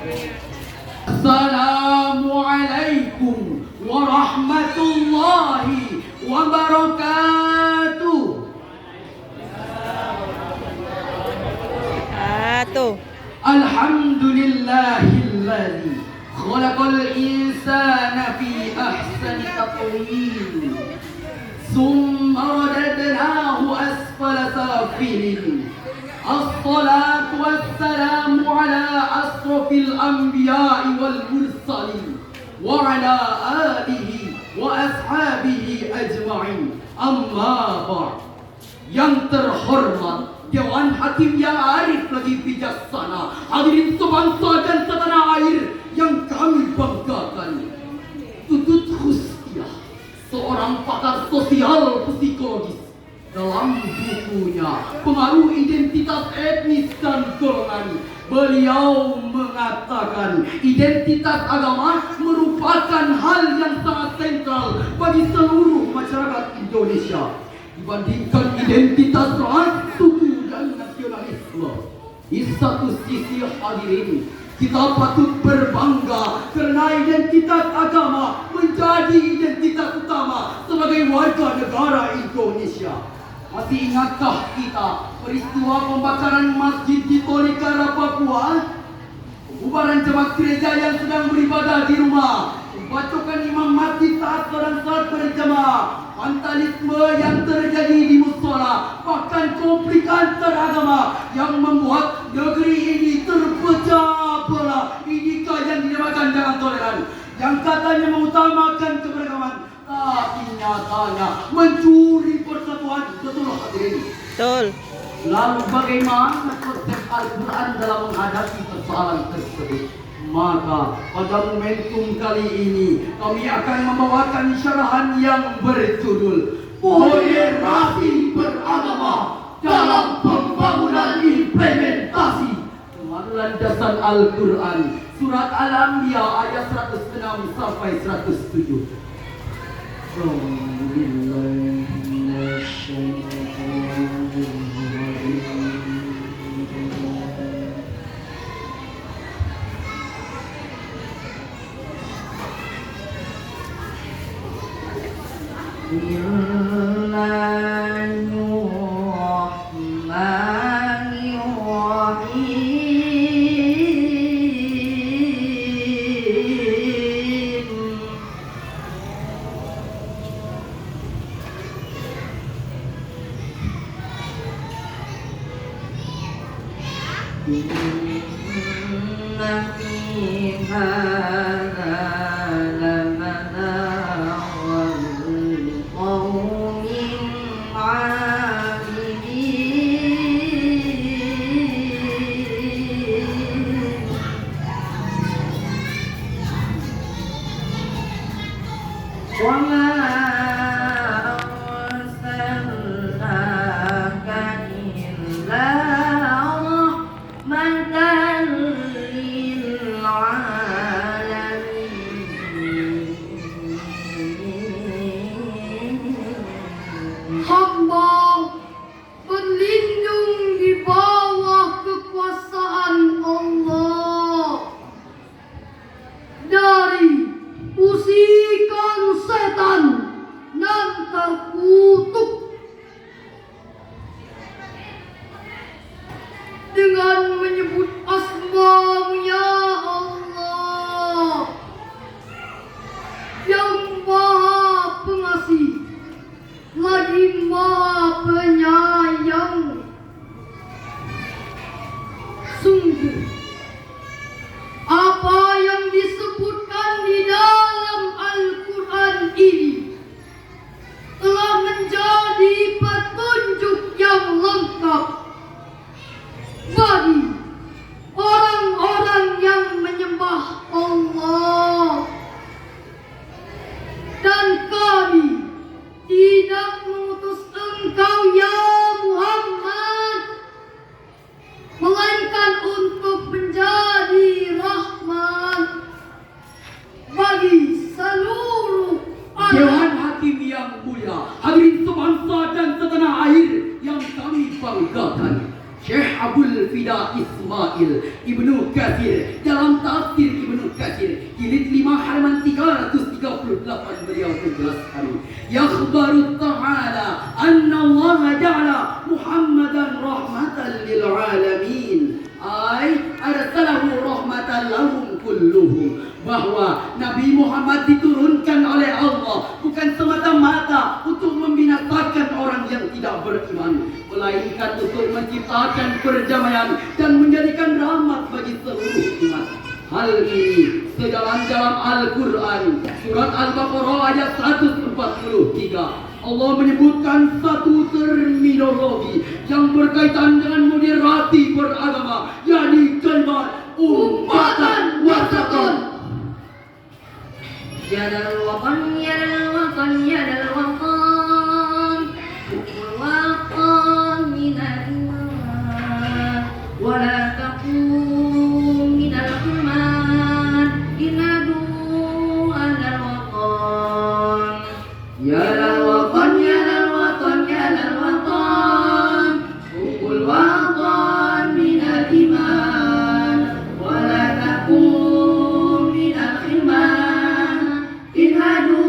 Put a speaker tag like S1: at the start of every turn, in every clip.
S1: Assalamualaikum warahmatullahi wabarakatuh. Alhamdulillahilladzi khalaqal insana fi ahsani taqwim summa radadnahu asfala safilin. Assalatu wassalamu ala asrafil anbiya'i wal mursalin wa ala alihi wa ashabihi ajma'in. Amma ba'd. Yang terhormat Dewan Hakim yang arif lagi bijaksana, hadirin sebangsa dan setanah air yang kami banggakan, Tutut Khustiah, seorang pakar sosial psikologis, dalam bukunya Pengaruh Identitas Etnis dan Golongan, beliau mengatakan identitas agama merupakan hal yang sangat sentral bagi seluruh masyarakat Indonesia dibandingkan identitas ras, suku, dan nasionalisme. Di satu sisi, hadirin, kita patut berbangga karena identitas agama menjadi identitas utama sebagai warga negara Indonesia. Masih ingatkah kita peristiwa pembakaran masjid di Tolikara, Papua? Pembubaran jemaat gereja yang sedang beribadah di rumah, pembacokan imam masjid saat orang salat berjamaah, vandalisme yang terjadi di musola, bahkan konflik antaragama yang membuat negeri ini terpecah belah. Inikah yang dinamakan dengan toleran, yang katanya mengutamakan keberagaman, tapi nyatanya mencuri persatuan. Betul hadirin? Betul. Lalu bagaimana konsep Al-Quran dalam menghadapi persoalan tersebut? Maka pada momentum kali ini kami akan membawakan syarahan yang berjudul Moderasi Beragama dalam Pembangunan Implementasi Landasan Al-Quran, Surat Al-Anbiya ayat 106 sampai 107. Katsir dalam tafsir Ibnu Katsir jilid 5 halaman 338 beliau menjelaskan, yakhbaru ta'ala anna Allah ja'ala Muhammadan rahmatan lil alamin, ay arsalahu rahmatan lahum kulluhum, bahwa Nabi Muhammad diturunkan oleh Allah bukan semata-mata untuk membinasakan orang yang tidak beriman, melainkan untuk menciptakan perdamaian dan menjadikan rahmat bagi seluruh umat. Hal ini sejalan dalam Al-Quran surat Al-Baqarah ayat 143. Allah menyebutkan satu terminologi yang berkaitan dengan moderasi beragama, yakni kalimat ummatan wasatan.
S2: Ya dal watan, ya dal watan, ya dal watan, ukul watan minal iman, wala takum minal iman, inadu alal watan.
S1: Ya dal watan, ya dal watan, ya dal watan, ukul watan minal iman, wala takum minal iman, inadu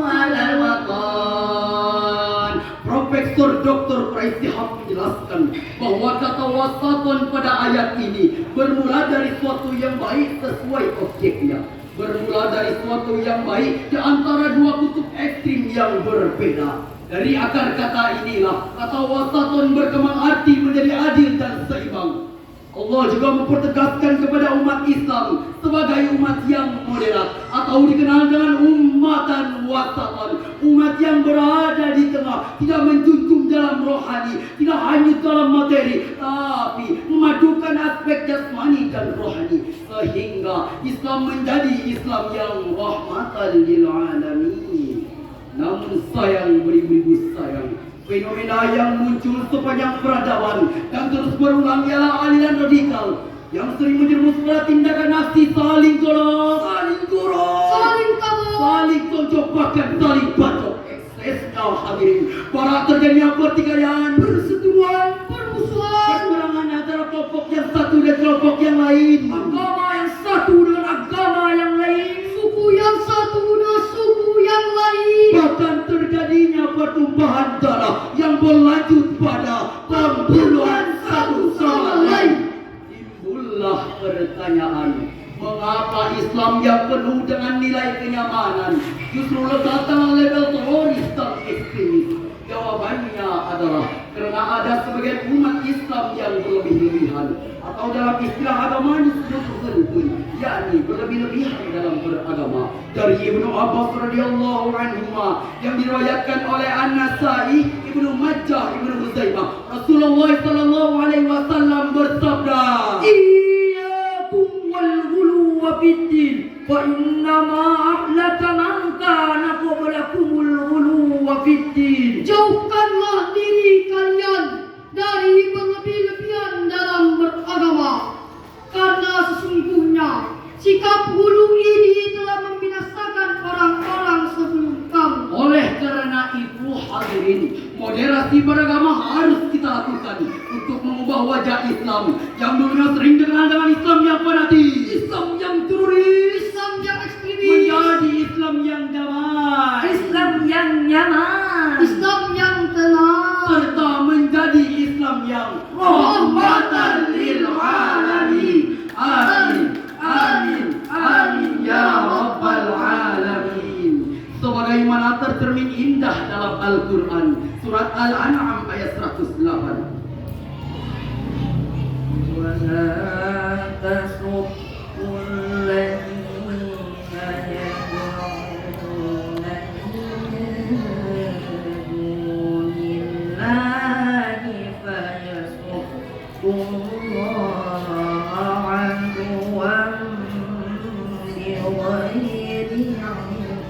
S1: alal watan. Profesor Dr. Praistihab menjelaskan bahwa kata wasatun pada ayat ini bermula dari suatu yang baik sesuai objeknya, bermula dari suatu yang baik di antara dua kutub ekstrim yang berbeda. Dari akar kata inilah kata wasatun berkembang arti menjadi adil dan seimbang. Allah juga mempertegaskan kepada umat Islam sebagai umat yang moderat atau dikenal dengan ummatan wasatan, umat yang berada di tengah, tidak menjunjung dalam rohani, tidak hanyut dalam materi, tapi memadukan aspek jasmani dan rohani, sehingga Islam menjadi Islam yang rahmatan lil alamin. Namun sayang beribu-ribu sayang, fenomena yang muncul sepanjang peradaban dan terus berulang ialah aliran radikal yang sering menjerumus pada tindakan aksi saling tolong, saling dorong,
S2: Saling kabur,
S1: saling tonjok, bahkan saling bacok. Eksesnya hadirin, para terjadinya pertikaian, perseteruan,
S2: permusuhan,
S1: peperangan antara kelompok yang satu dan kelompok yang lain, agama yang satu dengan agama yang lain,
S2: suku yang satu dengan suku yang lain,
S1: bahkan terjadinya pertumpahan darah yang berlanjut pada pembunuhan satu sama lain. Timbullah pertanyaan, mengapa Islam yang penuh dengan nilai kenyamanan justru letak dalam level teroris dan ekstremis? Jawabannya adalah karena ada sebagian umat Islam yang berlebih-lebihan, atau dalam istilah agama disebut ghulul, yakni berlebih-lebihan dalam beragama. Dari Ibnu Abbas radhiyallahu anhuma yang diriwayatkan oleh An-Nasa'i, Ibnu Majah, Ibnu Huzaimah, Rasulullah sallallahu alaihi wasallam bersabda, "Iyyakum wal ghuluw fid-din, fa inna ma ahlaka man kana qablakumul ghuluw fid-din."
S2: jauhkanlah diri kalian dari berlebih-lebihan dalam beragama, karena sesungguhnya sikap hulu ini telah membinasakan orang-orang sebelum kamu.
S1: Oleh karena itu hadirin, moderasi beragama harus kita lakukan untuk mengubah wajah Islam yang dulunya sering dikenal dengan Islam yang fanatik, Islam yang teroris,
S2: Islam yang ekstremis,
S1: menjadi Islam yang damai,
S2: Islam yang nyaman, Islam yang tenang,
S1: serta menjadi Islam yang rahmatan lil alamin. Amin, amin, amin ya rabbal alamin. Sebagaimana tercermin indah dalam Al-Quran surat Al-An'am ayat 108.
S2: ولا تسبوا الذين يدعون من دون الله فيسبوا الله عدوا بغير علم.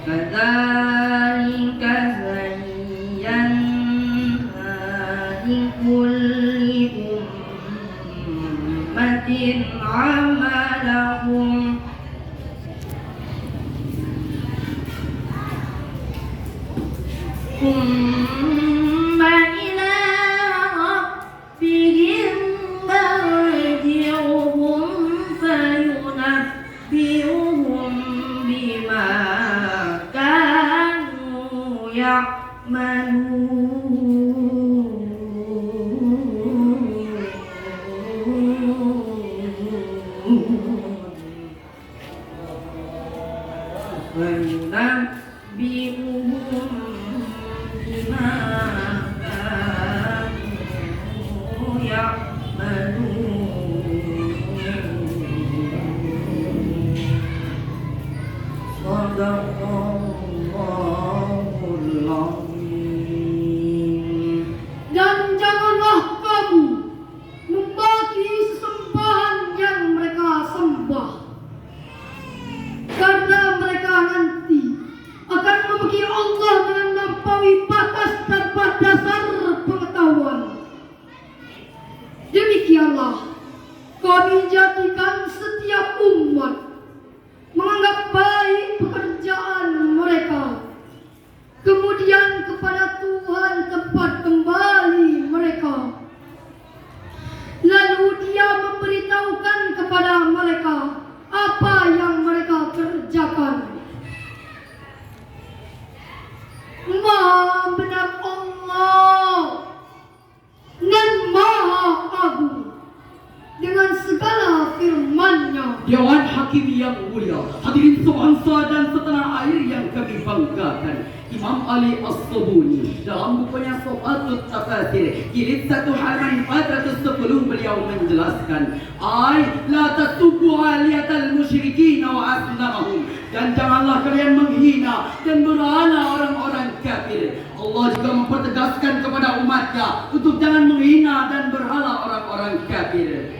S2: كذلك زينا لكل أمة عملهم ثم إلى
S1: yang mulia, hadirin sebangsa dan setanah air yang kami banggakan, Imam Ali As-Sabuni dalam bukunya Sofatut Tafasir jilid 1 halaman 410 beliau menjelaskan, la tasubbu aliyatal musyrikin wa asnamahum, dan janganlah kalian menghina dan berhala orang-orang kafir. Allah juga mempertegaskan kepada umatnya untuk jangan menghina dan berhala orang-orang kafir.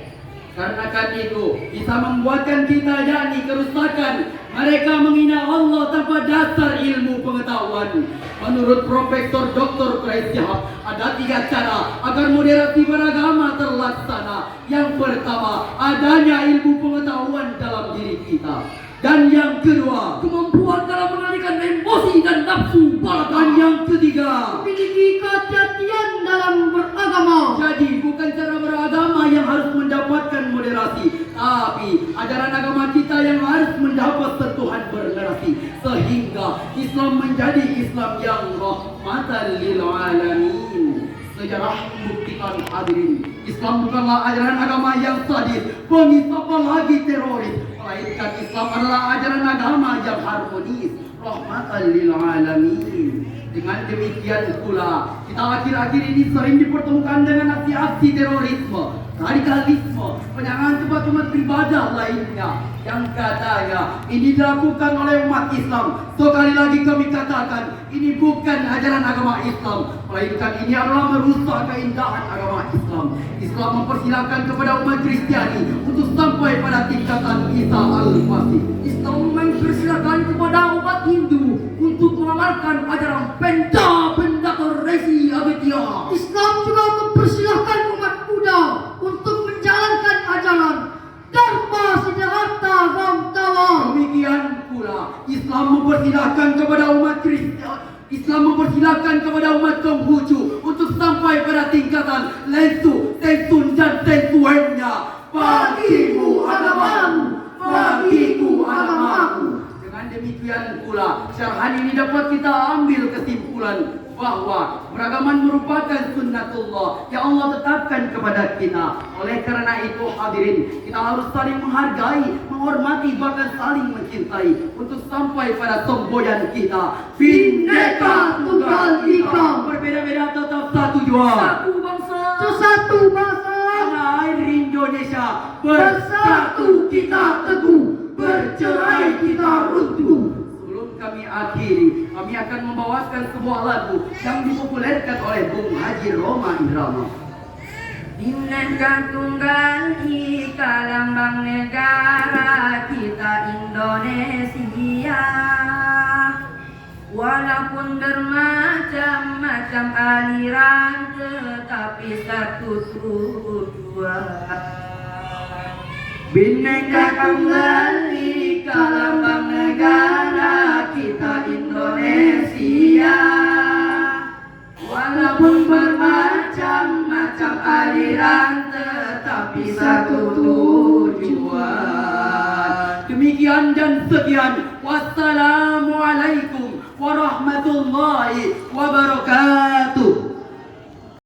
S1: Karena kan itu bisa membuatkan kita yakni kerusakan. Mereka menghina Allah tanpa dasar ilmu pengetahuan. Menurut Profesor Dr. Quraish Shihab, ada 3 cara agar moderasi beragama terlaksana. Yang pertama, adanya ilmu pengetahuan dalam diri kita. Dan yang kedua, kemampuan dalam mengalihkan emosi dan nafsu bala. Dan yang ketiga,
S2: memiliki kehati-hatian dalam beragama.
S1: jadi bukan cara beragama yang harus mendapatkan moderasi, tapi ajaran agama kita yang harus mendapat sentuhan bernerasi, sehingga Islam menjadi Islam yang rahmatan lil alamin. Sejarah membuktikan hadirin, Islam bukanlah ajaran agama yang sadis, bengis apalagi teroris, melainkan Islam adalah ajaran agama yang harmonis, rahmatan lil alamin. Dengan demikian pula, kita akhir-akhir ini sering dipertemukan dengan aksi-aksi terorisme, radikalisme, penyerangan tempat-tempat beribadah lainnya yang katanya ini dilakukan oleh umat Islam. Sekali lagi kami katakan, ini bukan ajaran agama Islam, melainkan ini adalah merusak keindahan agama Islam. Islam mempersilahkan kepada umat Kristiani untuk sampai pada tingkatan Isa Al-Masih. Islam mempersilahkan kepada umat Hindu untuk mengamalkan ajaran benda resi Abhidharma.
S2: Islam juga mempersilahkan umat Buddha untuk menjalankan ajaran Dharma Siddhartha Gautama.
S1: Demikian pula Islam mempersilahkan kepada umat Kristiani, Islam mempersilahkan kepada umat Konghucu untuk sampai pada tingkatan Lensu, Tensun dan Tensuennya. Bagiku agamamu, bagiku agamaku. Dengan demikian pula, syarahan ini dapat kita ambil kesimpulan bahwa beragaman merupakan sunnatullah yang Allah tetapkan kepada kita. Oleh karena itu hadirin, kita harus saling menghargai, menghormati, bahkan saling mencintai untuk sampai pada semboyan kita.
S2: Bhinneka Tunggal Ika,
S1: berbeda-beda tetap satu jua.
S2: satu bangsa, satu bangsa.
S1: Tanah air Indonesia
S2: Bersatu kita teguh, bercerai kita runtuh.
S1: Kami akhiri, kami akan membawakan sebuah lagu yang dipopulerkan oleh Bung Haji Roma Indrama.
S2: Bhinneka Tunggal Ika, lambang negara kita Indonesia. Walaupun bermacam-macam aliran, tetapi satu tujuan.
S1: Bhinneka Tunggal Ika, lambang negara kita Indonesia. Walaupun bermacam-macam aliran, tetapi satu tujuan. Demikian dan sekian. Wassalamualaikum warahmatullahi wabarakatuh.